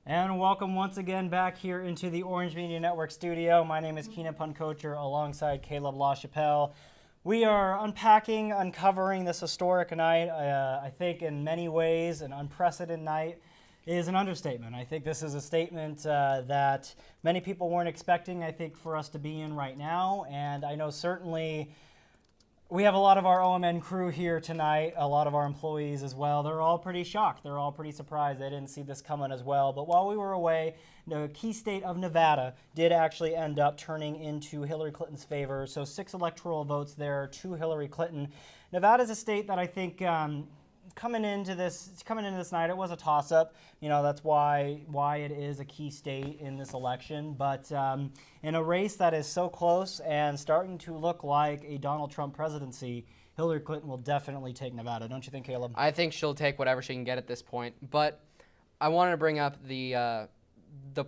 And welcome once again back here into the Orange Media Network studio. My name is Keenan Puncocher alongside Caleb LaChapelle. We are unpacking, uncovering this historic night. I think in many ways an unprecedented night is an understatement. I think this is a statement that many people weren't expecting, I think, for us to be in right now. And I know certainly we have a lot of our OMN crew here tonight, a lot of our employees as well. They're all pretty shocked. They're all pretty surprised. They didn't see this coming as well. But while we were away, the key state of Nevada did actually end up turning into Hillary Clinton's favor. So 6 electoral votes there to Hillary Clinton. Nevada's a state that I think coming into this night, it was a toss-up. You know, that's why it is a key state in this election. But in a race that is so close and starting to look like a Donald Trump presidency, Hillary Clinton will definitely take Nevada. Don't you think, Caleb? I think she'll take whatever she can get at this point. But I wanted to bring up the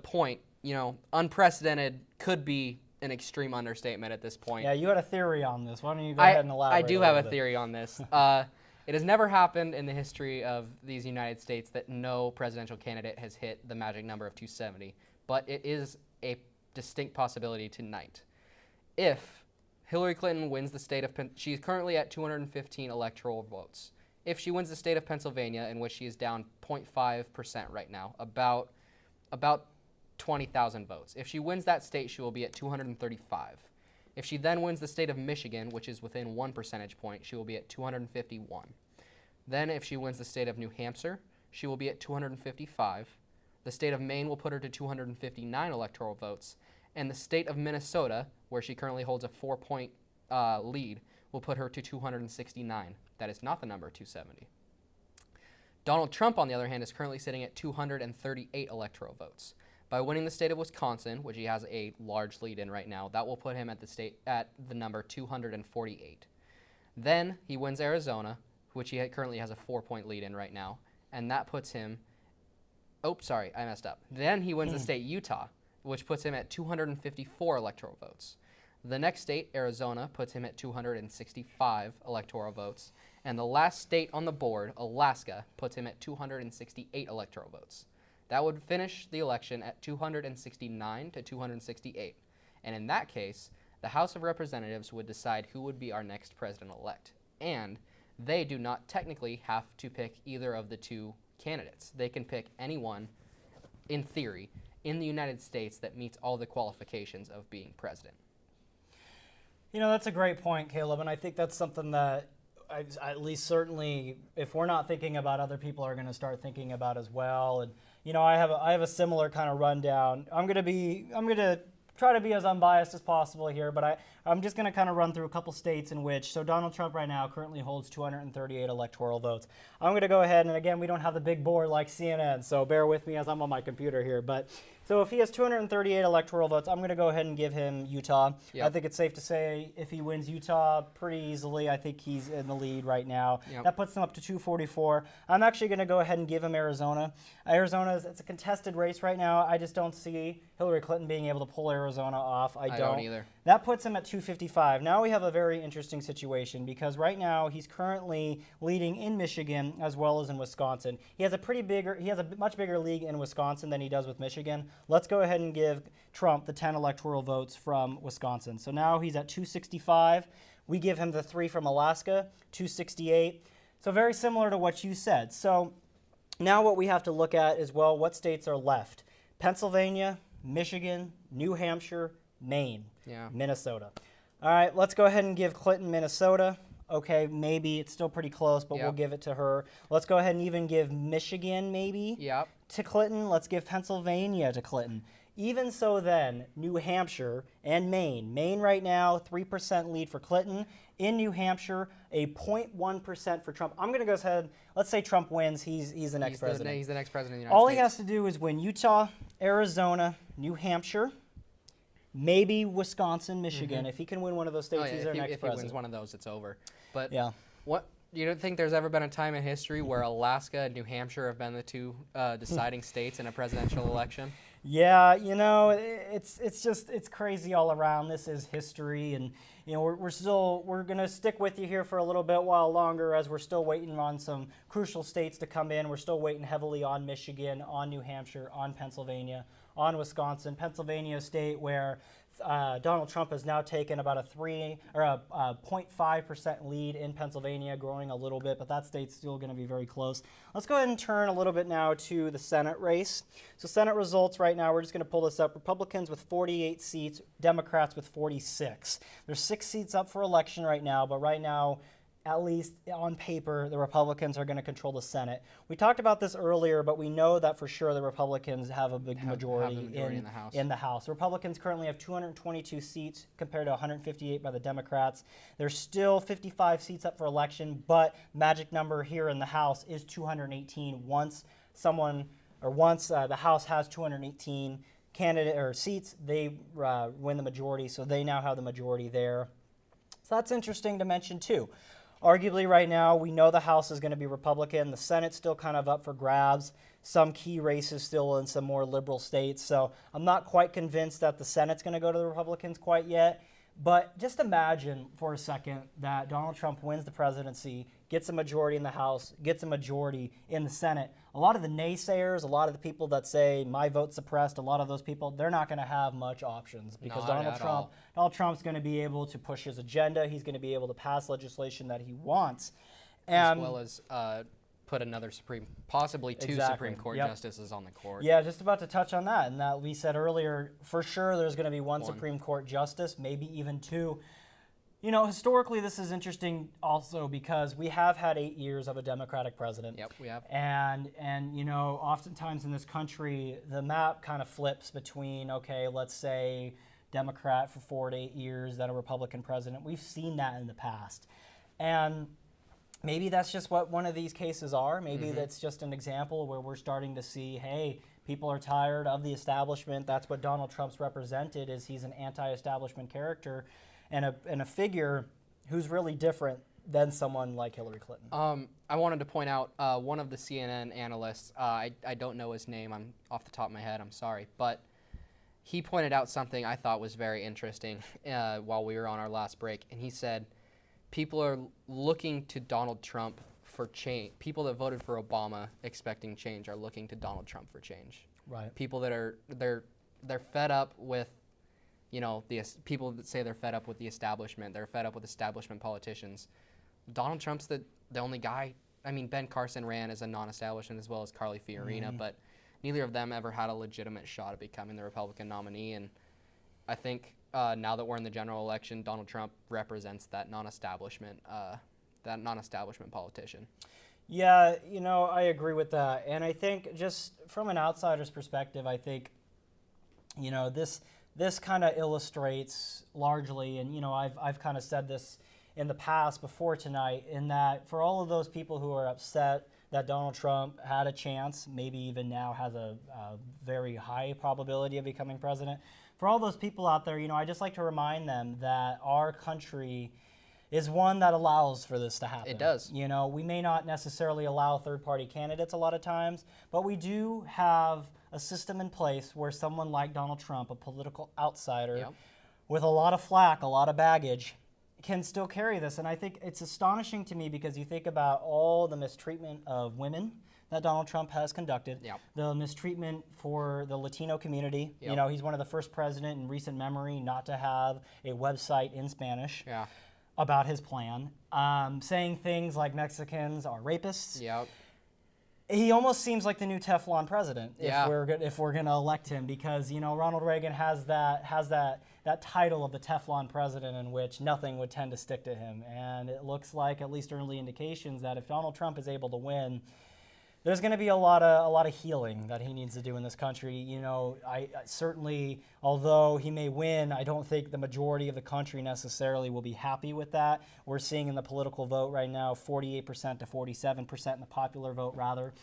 point. You know, unprecedented could be an extreme understatement at this point. Yeah, you had a theory on this. Why don't you go ahead and elaborate? I do have a theory on this. It has never happened in the history of these United States that no presidential candidate has hit the magic number of 270, but it is a distinct possibility tonight. If Hillary Clinton wins the state of she's currently at 215 electoral votes. If she wins the state of Pennsylvania, in which she is down 0.5% right now, about 20,000 votes. If she wins that state, she will be at 235. If she then wins the state of Michigan, which is within 1 percentage point, she will be at 251. Then if she wins the state of New Hampshire, she will be at 255. The state of Maine will put her to 259 electoral votes. And the state of Minnesota, where she currently holds a 4-point lead, will put her to 269. That is not the number 270. Donald Trump, on the other hand, is currently sitting at 238 electoral votes. By winning the state of Wisconsin, which he has a large lead in right now, that will put him at the number 248. Then he wins Arizona, which he currently has a 4-point lead in right now, and that puts him. Oh, sorry, I messed up. Then he wins the state Utah, which puts him at 254 electoral votes. The next state, Arizona, puts him at 265 electoral votes, and the last state on the board, Alaska, puts him at 268 electoral votes. That would finish the election at 269 to 268. And in that case, the House of Representatives would decide who would be our next president-elect. And they do not technically have to pick either of the two candidates. They can pick anyone, in theory, in the United States that meets all the qualifications of being president. You know, that's a great point, Caleb, and I think that's something that at least certainly, if we're not thinking about, other people are going to start thinking about as well. And you know, I have a similar kind of rundown. I'm going to try to be as unbiased as possible here, but I'm just going to kind of run through a couple states in which, so Donald Trump right now currently holds 238 electoral votes. I'm going to go ahead, and again, we don't have the big board like CNN, so bear with me as I'm on my computer here. But so if he has 238 electoral votes, I'm going to go ahead and give him Utah. Yep. I think it's safe to say if he wins Utah pretty easily, I think he's in the lead right now. Yep. That puts him up to 244. I'm actually going to go ahead and give him Arizona. It's a contested race right now. I just don't see Hillary Clinton being able to pull Arizona off. I don't either. That puts him at 255. Now we have a very interesting situation because right now he's currently leading in Michigan as well as in Wisconsin. He has a much bigger lead in Wisconsin than he does with Michigan. Let's go ahead and give Trump the 10 electoral votes from Wisconsin. So now he's at 265. We give him the 3 from Alaska, 268. So very similar to what you said. So now what we have to look at is, well, what states are left? Pennsylvania, Michigan, New Hampshire, Maine, Minnesota. All right, let's go ahead and give Clinton Minnesota. Okay, maybe it's still pretty close, but we'll give it to her. Let's go ahead and even give Michigan maybe to Clinton. Let's give Pennsylvania to Clinton. Even so then, New Hampshire and Maine. Maine right now, 3% lead for Clinton. In New Hampshire, a 0.1% for Trump. I'm going to go ahead, let's say Trump wins, he's the next president. He's the next president of the United States. All he has to do is win Utah, Arizona, New Hampshire, maybe Wisconsin, Michigan. If he can win one of those states, he's our next president. If he wins one of those, it's over. But You don't think there's ever been a time in history where Alaska and New Hampshire have been the two deciding states in a presidential election? Yeah, it's crazy all around. This is history, and we're gonna stick with you here for a little bit while longer as we're still waiting on some crucial states to come in. We're still waiting heavily on Michigan, on New Hampshire, on Pennsylvania, on Wisconsin. Pennsylvania state where Donald Trump has now taken about a 0.5% lead in Pennsylvania, growing a little bit, but that state's still going to be very close. Let's go ahead and turn a little bit now to the Senate race. So Senate results right now, we're just going to pull this up. Republicans with 48 seats, Democrats with 46. There's 6 seats up for election right now, but right now, at least on paper, the Republicans are going to control the Senate. We talked about this earlier, but we know that for sure the Republicans have a big majority in the House. The Republicans currently have 222 seats compared to 158 by the Democrats. There's still 55 seats up for election, but magic number here in the House is 218. Once the House has 218 seats, they win the majority, so they now have the majority there. So that's interesting to mention too. Arguably right now, we know the House is going to be Republican. The Senate's still kind of up for grabs. Some key races still in some more liberal states. So I'm not quite convinced that the Senate's going to go to the Republicans quite yet. But just imagine for a second that Donald Trump wins the presidency, gets a majority in the House, gets a majority in the Senate. A lot of the naysayers, a lot of the people that say my vote's suppressed, a lot of those people, they're not going to have much options because Donald Trump's going to be able to push his agenda. He's going to be able to pass legislation that he wants. As well as put another possibly two Supreme Court justices on the court. Yeah, just about to touch on that. And that we said earlier, for sure there's going to be one Supreme Court justice, maybe even 2. Historically, this is interesting also because we have had 8 years of a Democratic president. Yep, we have. And oftentimes in this country, the map kind of flips between, okay, let's say Democrat for 4 to 8 years, then a Republican president. We've seen that in the past. And maybe that's just what one of these cases are. Maybe that's just an example where we're starting to see, hey, people are tired of the establishment. That's what Donald Trump's represented, is he's an anti-establishment character and a figure who's really different than someone like Hillary Clinton. I wanted to point out one of the CNN analysts, I don't know his name, I'm off the top of my head, I'm sorry, but he pointed out something I thought was very interesting while we were on our last break, and he said people are looking to Donald Trump for change. People that voted for Obama expecting change are looking to Donald Trump for change. Right. People that are they're fed up with, the people that say they're fed up with the establishment. They're fed up with establishment politicians. Donald Trump's the only guy. I mean, Ben Carson ran as a non-establishment as well as Carly Fiorina, but neither of them ever had a legitimate shot at becoming the Republican nominee. And I think now that we're in the general election, Donald Trump represents that non-establishment politician. Yeah, I agree with that. And I think just from an outsider's perspective, I think, this kind of illustrates largely, and I've kind of said this in the past before tonight, in that for all of those people who are upset that Donald Trump had a chance, maybe even now has a very high probability of becoming president, for all those people out there, I just like to remind them that our country is one that allows for this to happen. It does. We may not necessarily allow third-party candidates a lot of times, but we do have a system in place where someone like Donald Trump, a political outsider, with a lot of flack, a lot of baggage, can still carry this. And I think it's astonishing to me because you think about all the mistreatment of women that Donald Trump has conducted, the mistreatment for the Latino community. He's one of the first president in recent memory not to have a website in Spanish. About his plan, saying things like Mexicans are rapists. He almost seems like the new Teflon president if we're going to elect him, because Ronald Reagan has that title of the Teflon president, in which nothing would tend to stick to him. And it looks like, at least early indications, that if Donald Trump is able to win, there's going to be a lot of healing that he needs to do in this country. I certainly, although he may win, I don't think the majority of the country necessarily will be happy with that. We're seeing in the political vote right now 48% to 47% in the popular vote, rather.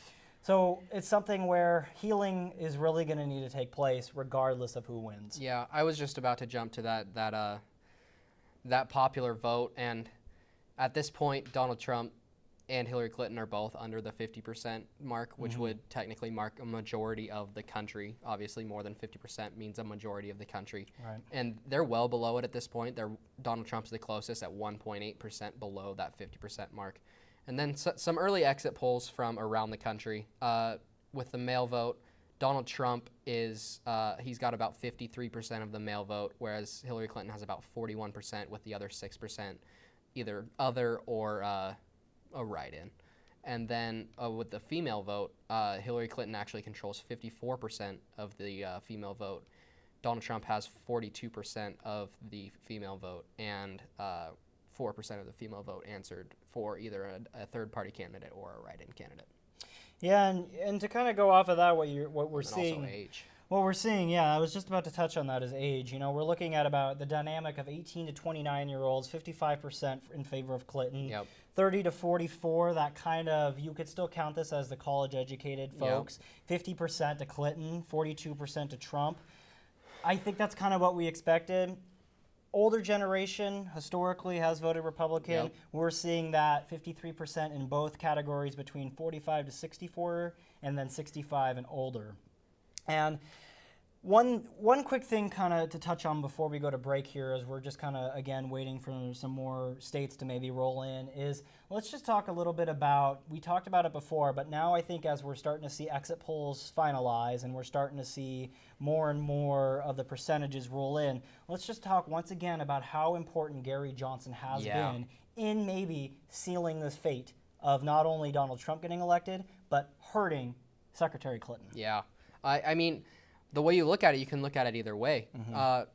So it's something where healing is really going to need to take place regardless of who wins. Yeah, I was just about to jump to that popular vote, and at this point, Donald Trump and Hillary Clinton are both under the 50% mark, which would technically mark a majority of the country. Obviously, more than 50% means a majority of the country. Right. And they're well below it at this point. Donald Trump's the closest at 1.8% below that 50% mark. And then some early exit polls from around the country. With the mail vote, Donald Trump he's got about 53% of the mail vote, whereas Hillary Clinton has about 41%, with the other 6% either other or a write-in. And then with the female vote, Hillary Clinton actually controls 54% of the female vote. Donald Trump has 42% of the female vote, and 4% of the female vote answered for either a third-party candidate or a write-in candidate. Yeah, and to kind of go off of that, what we're And seeing. also age. What we're seeing, yeah, I was just about to touch on that, is age. You know, we're looking at about the dynamic of 18 to 29-year-olds, 55% in favor of Clinton, Yep. 30 to 44, that kind of, you could still count this as the college-educated folks, 50% to Clinton, 42% to Trump. I think that's kind of what we expected. Older generation historically has voted Republican. Yep. We're seeing that 53% in both categories between 45 to 64 and then 65 and older. And one quick thing kind of to touch on before we go to break here, as we're just kind of, again, waiting for some more states to maybe roll in, is let's just talk a little bit about, we talked about it before, but now I think as we're starting to see exit polls finalize and we're starting to see more and more of the percentages roll in, let's just talk once again about how important Gary Johnson has been in maybe sealing this fate of not only Donald Trump getting elected, but hurting Secretary Clinton. Yeah. I mean, the way you look at it, you can look at it either way. A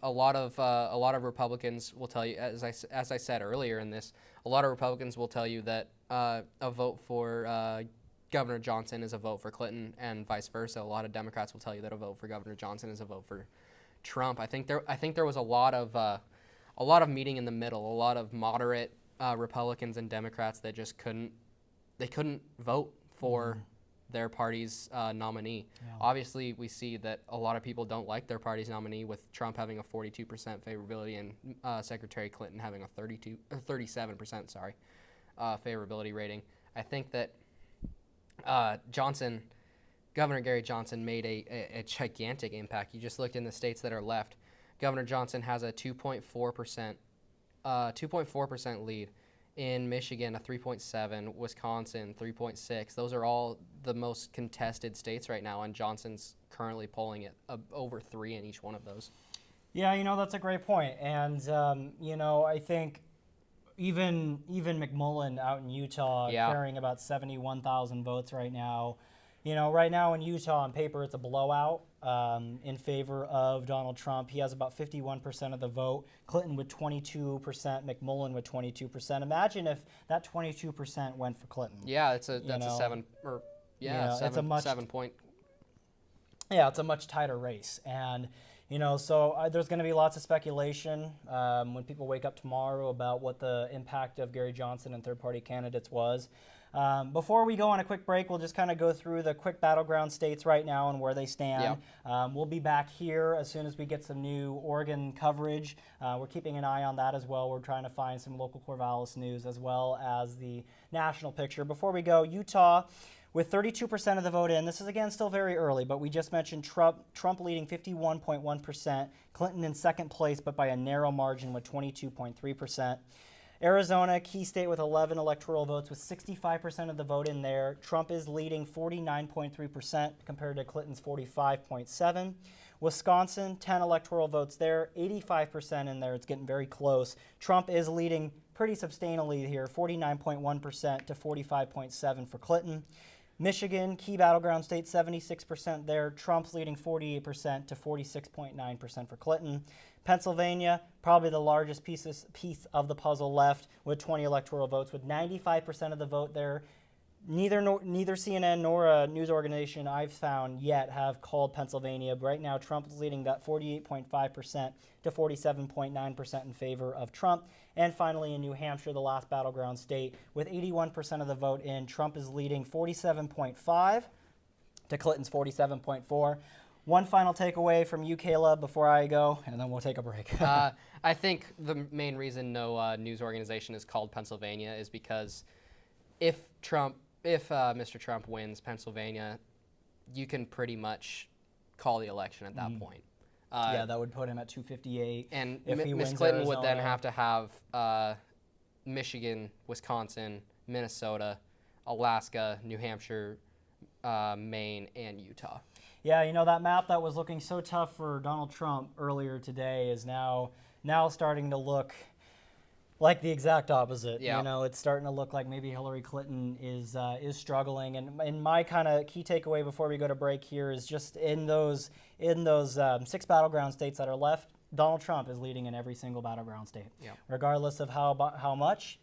lot of Republicans will tell you, as I said earlier in this, a lot of Republicans will tell you that a vote for Governor Johnson is a vote for Clinton, and vice versa. A lot of Democrats will tell you that a vote for Governor Johnson is a vote for Trump. I think there was a lot of meeting in the middle. A lot of moderate Republicans and Democrats that just couldn't vote for their party's nominee. Yeah. Obviously, we see that a lot of people don't like their party's nominee, with Trump having a 42% favorability and Secretary Clinton having a 37% favorability rating. I think that Governor Gary Johnson made a gigantic impact. You just looked in the states that are left. Governor Johnson has a 2.4% lead. In Michigan, a 3.7, Wisconsin, 3.6. Those are all the most contested states right now, and Johnson's currently polling at over 3 in each one of those. Yeah, you know, that's a great point. And, you know, I think even McMullen out in Utah carrying about 71,000 votes right now. You know, right now in Utah, on paper, it's a blowout in favor of Donald Trump. He has about 51% of the vote. Clinton with 22%, McMullen with 22%. Imagine if that 22% went for Clinton. Yeah, it's a 7 point. Yeah, it's a much tighter race, and you know, so there's going to be lots of speculation when people wake up tomorrow about what the impact of Gary Johnson and third-party candidates was. Before we go on a quick break, we'll just kind of go through the quick battleground states right now and where they stand. We'll be back here as soon as we get some new Oregon coverage. We're keeping an eye on that as well. We're trying to find some local Corvallis news as well as the national picture. Before we go, Utah with 32% of the vote in. This is, again, still very early, but we just mentioned Trump leading 51.1%, Clinton in second place, but by a narrow margin with 22.3%. Arizona, key state with 11 electoral votes, with 65% of the vote in there. Trump is leading 49.3% compared to Clinton's 45.7%. Wisconsin, 10 electoral votes there, 85% in there. It's getting very close. Trump is leading pretty substantially here, 49.1% to 45.7% for Clinton. Michigan, key battleground state, 76% there. Trump's leading 48% to 46.9% for Clinton. Pennsylvania, probably the largest piece of the puzzle left, with 20 electoral votes, with 95% of the vote there. Neither CNN nor a news organization I've found yet have called Pennsylvania. But right now, Trump is leading that 48.5% to 47.9% in favor of Trump. And finally, in New Hampshire, the last battleground state, with 81% of the vote in, Trump is leading 47.5% to Clinton's 47.4%. One final takeaway from you, Caleb, before I go, and then we'll take a break. I think the main reason no news organization is called Pennsylvania is because if Mr. Trump wins Pennsylvania, you can pretty much call the election at that point. Yeah, that would put him at 258. And if he Ms. wins Clinton would then Arizona. have to have Michigan, Wisconsin, Minnesota, Alaska, New Hampshire, Maine, and Utah. Yeah, you know, that map that was looking so tough for Donald Trump earlier today is now starting to look like the exact opposite. Yeah. You know, it's starting to look like maybe Hillary Clinton is struggling. And my kind of key takeaway before we go to break here is just in those 6 battleground states that are left, Donald Trump is leading in every single battleground state. Yeah. Regardless of how much,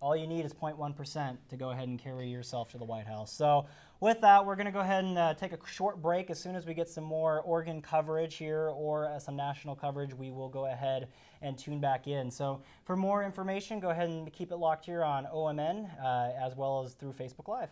all you need is 0.1% to go ahead and carry yourself to the White House. So with that, we're going to go ahead and take a short break. As soon as we get some more Oregon coverage here or some national coverage, we will go ahead and tune back in. So for more information, go ahead and keep it locked here on OMN as well as through Facebook Live.